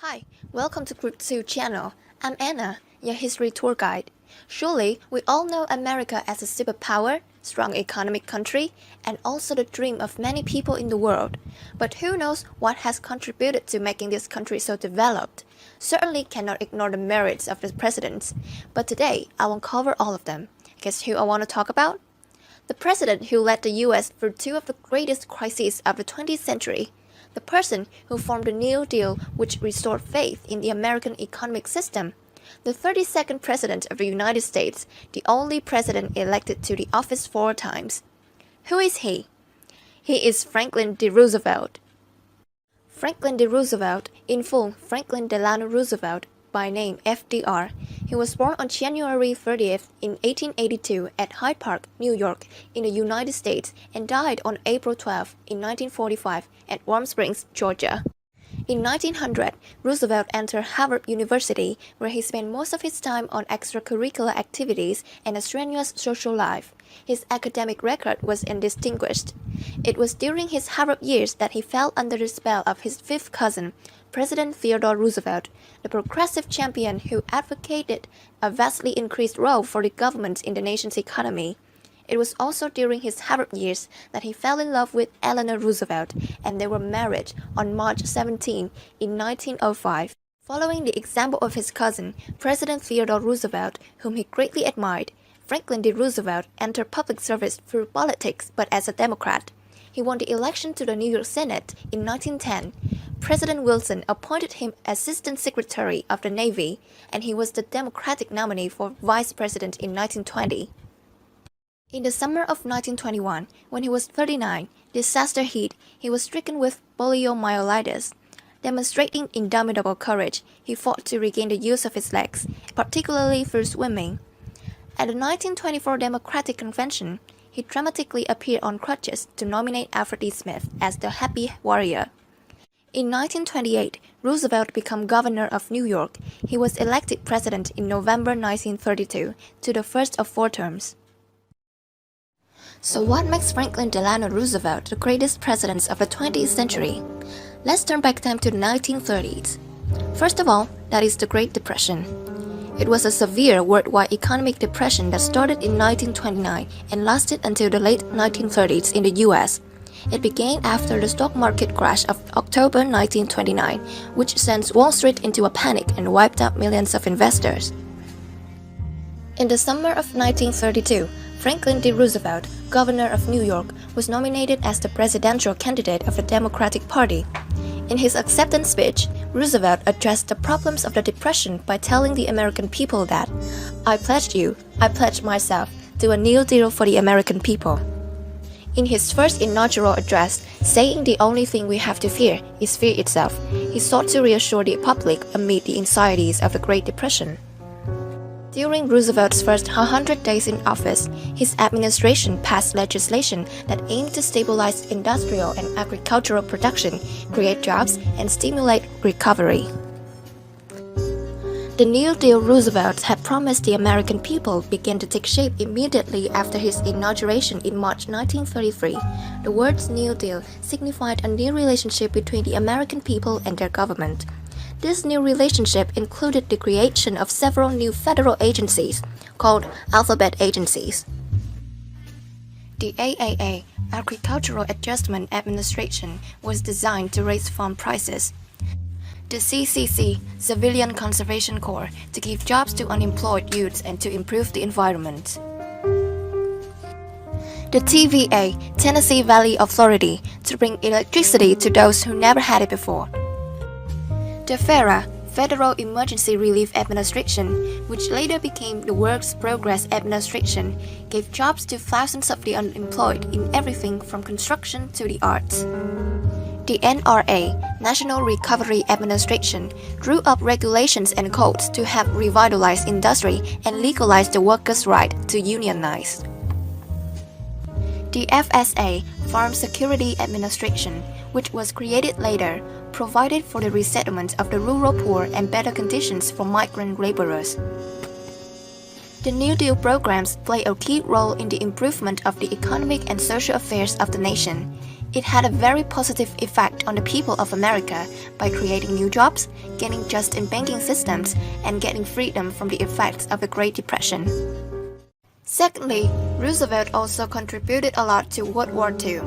Hi, welcome to Group 2 channel. I'm Anna, your history tour guide. Surely, we all know America as a superpower, strong economic country, and also the dream of many people in the world. But who knows what has contributed to making this country so developed? Certainly cannot ignore the merits of the presidents. But today, I won't cover all of them. Guess who I want to talk about? The president who led the US through two of the greatest crises of the 20th century. The person who formed the New Deal, which restored faith in the American economic system. The 32nd President of the United States, the only president elected to the office 4 times. Who is he? He is Franklin D. Roosevelt. Franklin D. Roosevelt, in full Franklin Delano Roosevelt, by name FDR. He was born on January 30th in 1882 at Hyde Park, New York, in the United States, and died on April 12 in 1945 at Warm Springs, Georgia. In 1900, Roosevelt entered Harvard University, where he spent most of his time on extracurricular activities and a strenuous social life. His academic record was undistinguished. It was during his Harvard years that he fell under the spell of his fifth cousin, President Theodore Roosevelt, the progressive champion who advocated a vastly increased role for the government in the nation's economy. It was also during his Harvard years that he fell in love with Eleanor Roosevelt, and they were married on March 17 in 1905. Following the example of his cousin, President Theodore Roosevelt, whom he greatly admired, Franklin D. Roosevelt entered public service through politics but as a Democrat. He won the election to the New York Senate in 1910. President Wilson appointed him Assistant Secretary of the Navy, and he was the Democratic nominee for Vice President in 1920. In the summer of 1921, when he was 39, disaster hit, he was stricken with poliomyelitis. Demonstrating indomitable courage, he fought to regain the use of his legs, particularly through swimming. At the 1924 Democratic Convention, he dramatically appeared on crutches to nominate Alfred E. Smith as the Happy Warrior. In 1928, Roosevelt became governor of New York. He was elected president in November 1932 to the first of 4 terms. So what makes Franklin Delano Roosevelt the greatest president of the 20th century? Let's turn back time to the 1930s. First of all, that is the Great Depression. It was a severe worldwide economic depression that started in 1929 and lasted until the late 1930s in the US. It began after the stock market crash of October 1929, which sent Wall Street into a panic and wiped out millions of investors. In the summer of 1932, Franklin D. Roosevelt, governor of New York, was nominated as the presidential candidate of the Democratic Party. In his acceptance speech, Roosevelt addressed the problems of the Depression by telling the American people that, "I pledge myself to a New Deal for the American people." In his first inaugural address, saying the only thing we have to fear is fear itself, he sought to reassure the public amid the anxieties of the Great Depression. During Roosevelt's first 100 days in office, his administration passed legislation that aimed to stabilize industrial and agricultural production, create jobs, and stimulate recovery. The New Deal Roosevelt had promised the American people began to take shape immediately after his inauguration in March 1933. The words New Deal signified a new relationship between the American people and their government. This new relationship included the creation of several new federal agencies, called alphabet agencies. The AAA, Agricultural Adjustment Administration, was designed to raise farm prices. The CCC, Civilian Conservation Corps, to give jobs to unemployed youths and to improve the environment. The TVA, Tennessee Valley Authority, to bring electricity to those who never had it before. The FERA, Federal Emergency Relief Administration, which later became the Works Progress Administration, gave jobs to thousands of the unemployed in everything from construction to the arts. The NRA, National Recovery Administration, drew up regulations and codes to help revitalize industry and legalize the workers' right to unionize. The FSA, Farm Security Administration, which was created later, provided for the resettlement of the rural poor and better conditions for migrant laborers. The New Deal programs play a key role in the improvement of the economic and social affairs of the nation. It had a very positive effect on the people of America by creating new jobs, getting just in banking systems, and getting freedom from the effects of the Great Depression. Secondly, Roosevelt also contributed a lot to World War II.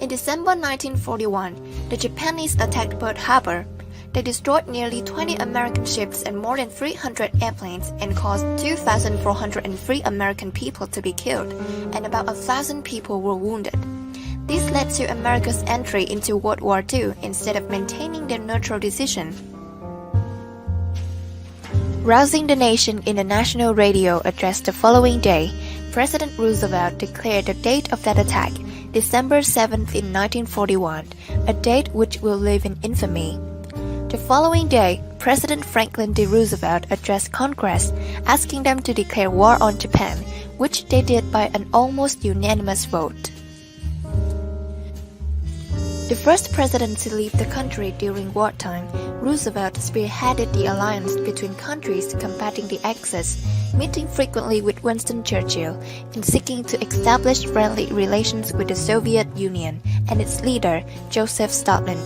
In December 1941, the Japanese attacked Pearl Harbor. They destroyed nearly 20 American ships and more than 300 airplanes and caused 2,403 American people to be killed, and about 1,000 people were wounded. This led to America's entry into World War II instead of maintaining their neutral decision. Rousing the nation in a national radio address the following day, President Roosevelt declared the date of that attack, December 7th in 1941, a date which will live in infamy. The following day, President Franklin D. Roosevelt addressed Congress, asking them to declare war on Japan, which they did by an almost unanimous vote. The first president to leave the country during wartime, Roosevelt spearheaded the alliance between countries combating the Axis, meeting frequently with Winston Churchill and seeking to establish friendly relations with the Soviet Union and its leader, Joseph Stalin.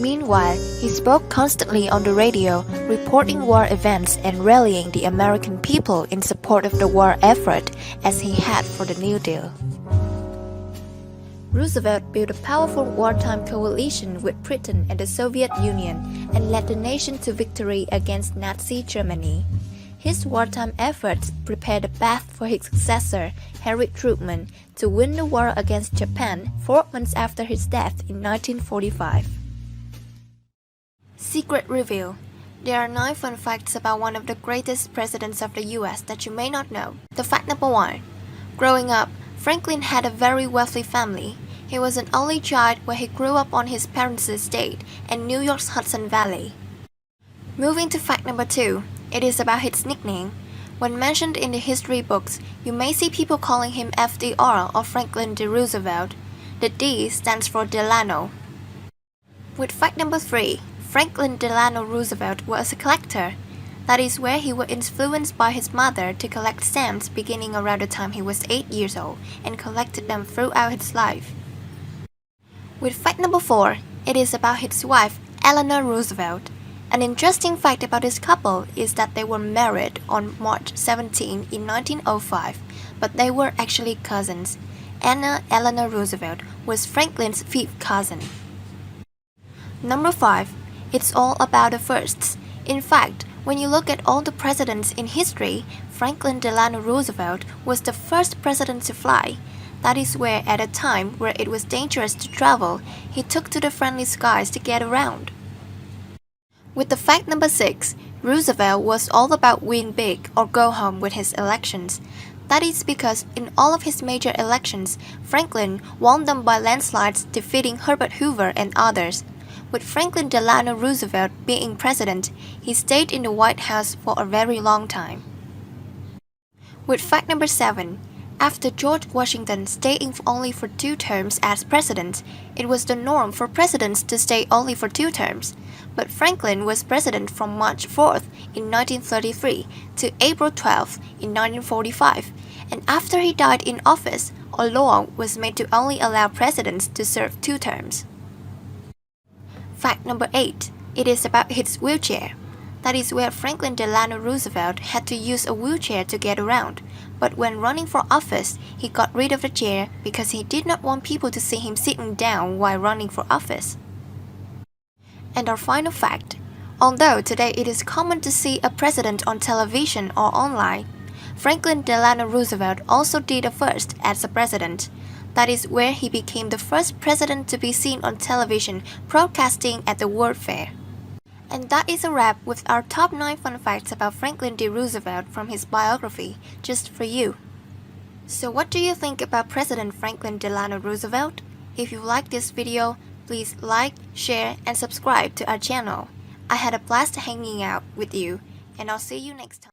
Meanwhile, he spoke constantly on the radio, reporting war events and rallying the American people in support of the war effort as he had for the New Deal. Roosevelt built a powerful wartime coalition with Britain and the Soviet Union and led the nation to victory against Nazi Germany. His wartime efforts prepared the path for his successor, Harry Truman, to win the war against Japan 4 months after his death in 1945. Secret Reveal. There are 9 fun facts about one of the greatest presidents of the US that you may not know. The fact number 1. Growing up, Franklin had a very wealthy family. He was an only child where he grew up on his parents' estate in New York's Hudson Valley. Moving to fact number 2, it is about his nickname. When mentioned in the history books, you may see people calling him FDR or Franklin D. Roosevelt. The D stands for Delano. With fact number 3, Franklin Delano Roosevelt was a collector. That is where he was influenced by his mother to collect stamps beginning around the time he was 8 years old and collected them throughout his life. With fact number 4, it is about his wife, Eleanor Roosevelt. An interesting fact about this couple is that they were married on March 17 in 1905, but they were actually cousins. Anna Eleanor Roosevelt was Franklin's 5th cousin. Number 5, it's all about the firsts. In fact, when you look at all the presidents in history, Franklin Delano Roosevelt was the first president to fly. That is where, at a time where it was dangerous to travel, he took to the friendly skies to get around. With the fact number 6, Roosevelt was all about win big or go home with his elections. That is because in all of his major elections, Franklin won them by landslides, defeating Herbert Hoover and others. With Franklin Delano Roosevelt being president, he stayed in the White House for a very long time. With fact number 7, after George Washington staying only for 2 terms as president, it was the norm for presidents to stay only for 2 terms. But Franklin was president from March 4th in 1933 to April 12th in 1945, and after he died in office, a law was made to only allow presidents to serve 2 terms. Fact number 8, it is about his wheelchair. That is where Franklin Delano Roosevelt had to use a wheelchair to get around, but when running for office, he got rid of the chair because he did not want people to see him sitting down while running for office. And our final fact, although today it is common to see a president on television or online, Franklin Delano Roosevelt also did a first as a president. That is where he became the first president to be seen on television broadcasting at the World Fair. And that is a wrap with our top 9 fun facts about Franklin D. Roosevelt from his biography, just for you. So what do you think about President Franklin Delano Roosevelt? If you like this video, please like, share, and subscribe to our channel. I had a blast hanging out with you, and I'll see you next time.